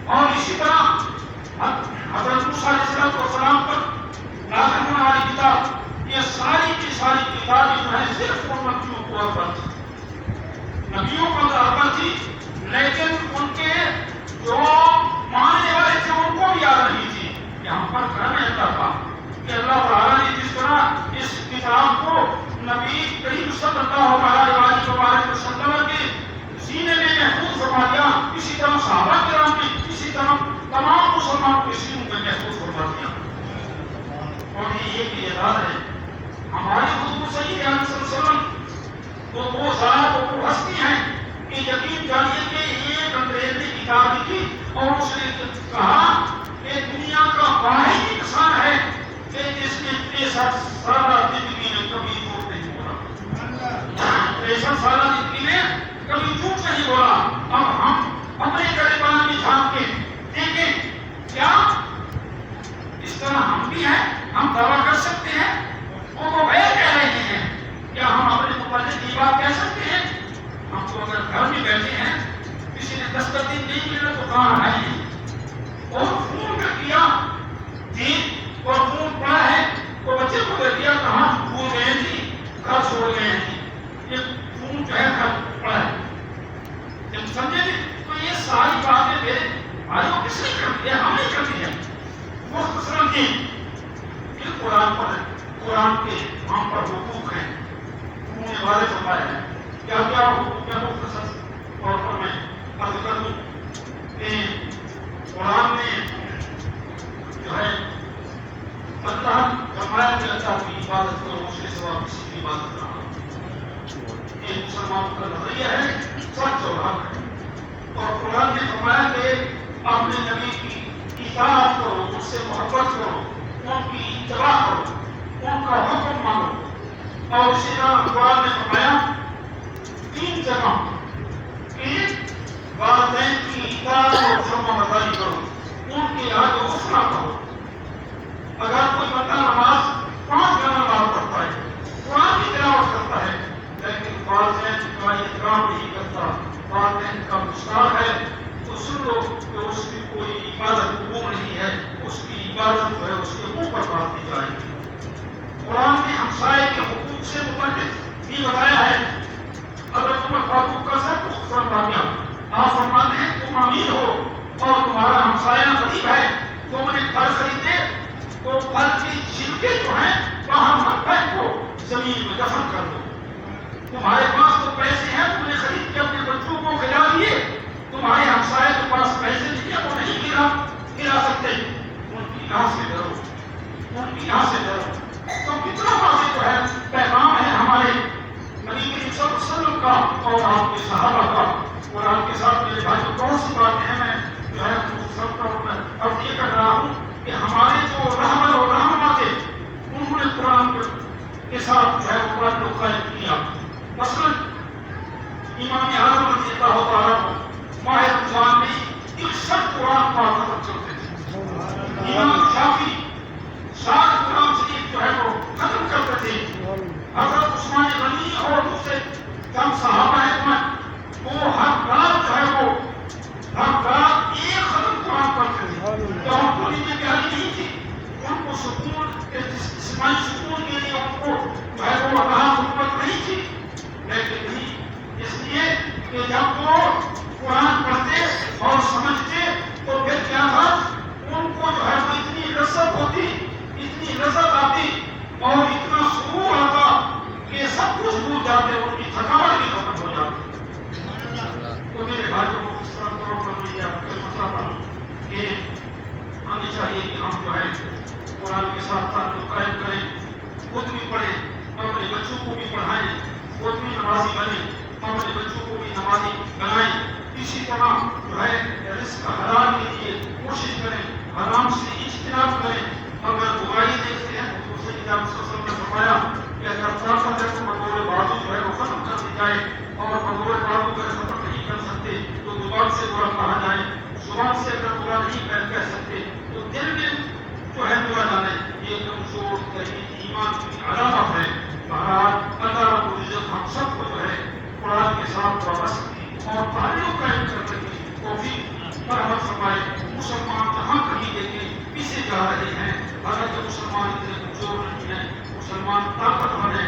اور اسی طرح حضرت موسیٰ علیہ السلام پر نازل ہونے والی کتابیں جو ہے صرف ان نبیوں کو ارپن تھی، نبیوں کو ارپن تھی، لیکن ان کے جو ماننے والے تھے ان کو بھی یاد نہیں تھی کہ ہم پر کرم ایسا تھا کہ اللہ تعالیٰ نے جس طرح اس کتاب کو نبی کریم صلی اللہ علیہ وسلم کے سینے میں محفوظ فرما دیا، اسی طرح صحابہ کرام نے، اسی طرح تمام مسلمانوں کے سینوں میں محفوظ فرما دیا۔ اور یہ ایک اعزاز ہے ہمارے حضور صلی اللہ علیہ وسلم تو وہ ذات وہ ہستی ہیں کہ یقین جانیے کہ ایک انگریز نے کتاب لکھی اور اس نے کہا کہ دنیا کا واحد انسان ہے کہ جس نے 63 سالہ زندگی میں کبھی جھوٹ نہیں بولا، 63 سالہ زندگی میں کبھی جھوٹ نہیں بولا۔ اب ہم اپنے گریبان میں جھانک کے دیکھیں کیا اس طرح ہم بھی ہیں، ہم دعویٰ کر سکتے ہیں؟ وہ تو غیر کہہ رہے ہیں، کیا ہم اپنے متعلق یہ بات کہہ سکتے ہیں؟ ہم تو اگر گھر میں بیٹھے ہیں، کسی نے دستخط نہیں ملا تو کہاں آئے ہیں، اور فون کر دیا جی اور فون پڑا ہے تو بچے کو دے دیا کہاں بھول گئے تھی، گھر چھوڑ گئے ہیں، یہ فون جو ہے گھر پڑا ہے، جب سمجھے نہیں تو یہ ساری باتیں میرے بھائیوں کس نے کر دیا؟ ہم نے کر دیا۔ مختصراً یہ قرآن پر ہے، قرآن کے ہم پر حقوق ہیں، انہوں نے والے فرمایا ہے، کیا کیا حقوق ہے؟ مختصر طور پر میں عرض کر دوں کہ قرآن میں جو ہے اللہ فرمایا کہ اللہ کی عبادت کرو، اس کے سوا کسی کی عبادت نہ کرو، یہ مسلمانوں کا نظریہ ہے، سچ اور حق ہے۔ اور قرآن نے فرمایا کہ اپنے نبی کی اطاعت کرو، اس سے محبت کرو، ان کی اتباع کرو، ان کا حکم مانو۔ اور اسی طرح قرآن نے فرمایا 3 جگہ کہ والدین کی اطاعت اور فرمانبرداری کرو، ان کے آگے اٹھنا کرو۔ اگر کوئی بندہ نماز 5 گنا نماز پڑھتا ہے، قرآن کی تلاوت کرتا ہے، لیکن والدین کا احترام نہیں کرتا، والدین کا گستاخ ہے، تو سن لو کہ اس کی کوئی عبادت قبول نہیں ہے، اس کی عبادت جو ہے اس کے منہ پر بات دی جائے گی۔ قرآن نے ہمسائے کے حقوق سے متعلق بھی بتایا ہے۔ اگر تمہیں فاروق کا سب کچھ فرما دیا، آپ فرماتے ہیں تم امیر ہو اور تمہارا ہمسایہ غریب ہے، تم نے گھر خریدے تو گھر کی چھلکے جو ہیں باہر مت پھینکو، زمین میں دفن کر دو۔ تمہارے پاس تو پیسے ہیں، تم نے خرید کے اپنے بچوں کو کھلا دیے، تمہارے ہمسائے کے پاس پیسے نہیں ہے، وہ نہیں کھلا سکتے، ان کی راہ سے ڈرو، ان کی راہ سے ڈرو۔ تو کتنا واضح جو ہے پیغام ہے ہمارے نبی کریم صلی اللہ علیہ وسلم کا اور آپ کے صحابہ کا۔ قرآن کے ساتھ میرے بھائی بہت سی باتیں ہیں، میں جو ہے سب کا اب یہ کر رہا ہوں کہ ہمارے جو رہبر اور رہنما تھے انہوں نے قرآن کے ساتھ جو ہے قرآن کو قائم کیا۔ مثلاً امام اعظم رضی اللہ تعالیٰ کو ماہ رمضان میں 61 قرآن پاک ختم کرتے تھے۔ امام شافعی 60 قرآن شریف جو ہے وہ ختم کرتے تھے۔ حضرت عثمان غنی اور دوسرے کم صحابہ ہیں وہ ہر رات جو ہے وہ ہر رات 1 ختم قرآن پڑھتے تھے۔ تو ان کو نیند پیاری نہیں تھی، ان کو سکون جسمانی سکون کے لیے ان کو جو ہے وہ اللہ حکومت نہیں تھی، لیکن نہیں، اس لیے کہ جب وہ قرآن پڑھتے اور سمجھتے تو پھر کیا تھا، ان کو جو ہے وہ اتنی لذت ہوتی، اتنی لذت آتی اور اتنا سکون آتا کہ سب کچھ بھول جاتے، ان کی تھکاوٹ بھی ختم ہو جاتی۔ تو میرے بھائیوں کو اس طرح طور پر میں یہ آپ کو بتاتا ہوں کہ ہمیں چاہیے کہ ہم جو ہے قرآن کے ساتھ تعلق قائم کریں، خود بھی پڑھیں، اپنے بچوں کو بھی پڑھائیں، خود بھی نمازی بنیں، اپنے بچوں کو بھی نمازی بنائیں۔ اسی طرح جو ہے رزق حلال کے لیے کوشش کریں، حرام سے اجتناب کریں۔ اگر برائی دیکھتے ہیں تو سیدنا صلی اللہ علیہ وسلم نے فرمایا کہ اگر طاقت ہے تو بطور بازو جو ہے وہ ختم کر دی جائے، اور بطور بازو اگر ختم نہیں کر سکتے تو زبان سے برا کہا جائے، زبان سے اگر برا نہیں کہہ سکتے تو دل میں جو ہے برا جانے، یہ کمزور ترین ایمان کی علامت ہے۔ بہرحال اللہ رب العزت ہم سب کو جو ہے قرآن کے ساتھ وابستگی اور تعلق قائم کرنے کی توفیق فراہم فرمائے۔ مسلمان جہاں کہیں دیکھیں پیچھے جا رہے ہیں، حالانکہ مسلمان اتنے کمزور نہیں ہیں، مسلمان طاقتور ہیں۔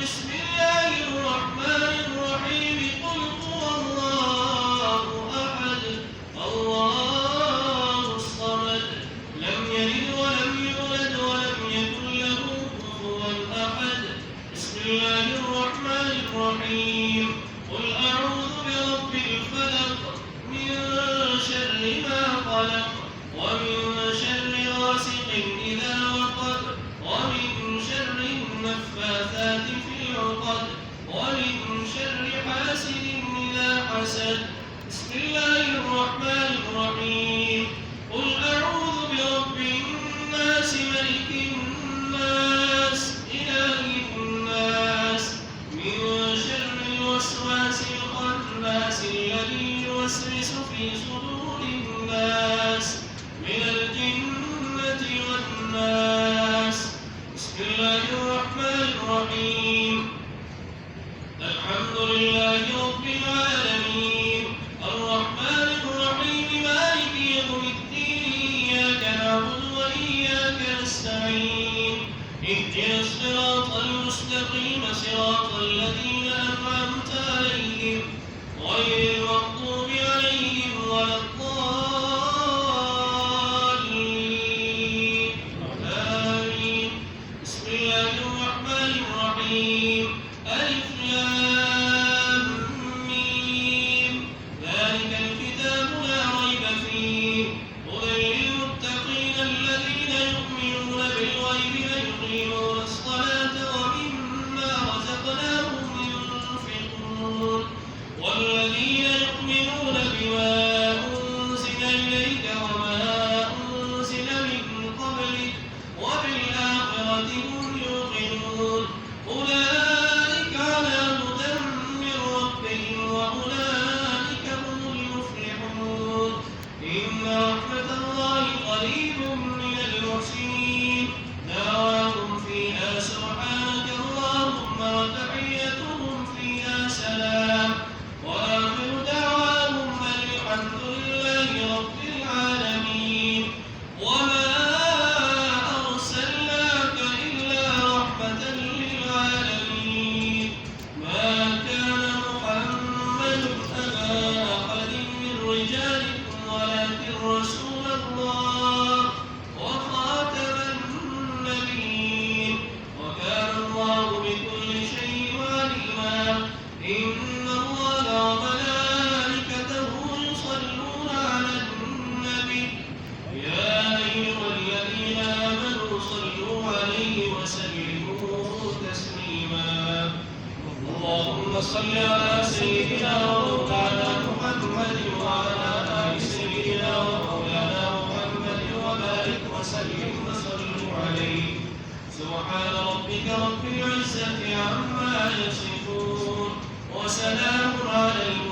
بسم الله الرحمن الرحيم قل هو الله الله الرحمن الرحيم قل أعوذ برب الفلق من شر ما خلق ومن شر غاسق إذا وقب ومن شر النفاثات في العقد ومن شر حاسد إذا حسد بسم الله الرحمن الرحيم قل أعوذ برب الناس ملك الناس إله الناس من شر الوسواس الخناس الذي يوسوس في صدور الناس من الجنة والناس بسم الله الرحمن الرحيم الحمد لله رب العالمين الرحمن الرحيم مالك يوم الدين إياك نعبد وإياك نستعين اهدنا الصراط المستقيم صراط الذين أنعمت عليهم غير المغضوب عليهم ولا الضالين آمين بسم الله الرحمن الرحيم ألف لام ميم ذلك الكتاب لا ريب فيه هدى للمتقين الذين يؤمنون بالغيب ويقيمون الصلاة ومما رزقناهم ينفقون والذين يؤمنون بما أنزل إليك وما أنزل من قبلك وبالآخرة هم يوقنون أولئك على هدى من ربهم وأولئك هم المفلحون إن رحمة الله قريب من المحسنين دعواهم فيها سبحانك اللهم وتحيتهم فيها سلام وآخر دعواهم الحمد لله رب العالمين وما أرسلناك إلا رحمة للعالمين ما كان محمد أبا أحد من رجالكم ولكن رسول الله وخاتم النبيين وكان الله بكل شيء عليما إن الله وملائكته يصلون على النبي يا أيها الذين آمنوا صلوا عليه وسلموا تسليما اللهم صل على سيدنا ومولانا محمد وعلى آل سيدنا ومولانا محمد وبارك وسلم وصلوا عليه سبحان ربك رب العزة عما يصفون وسلام على المرسلين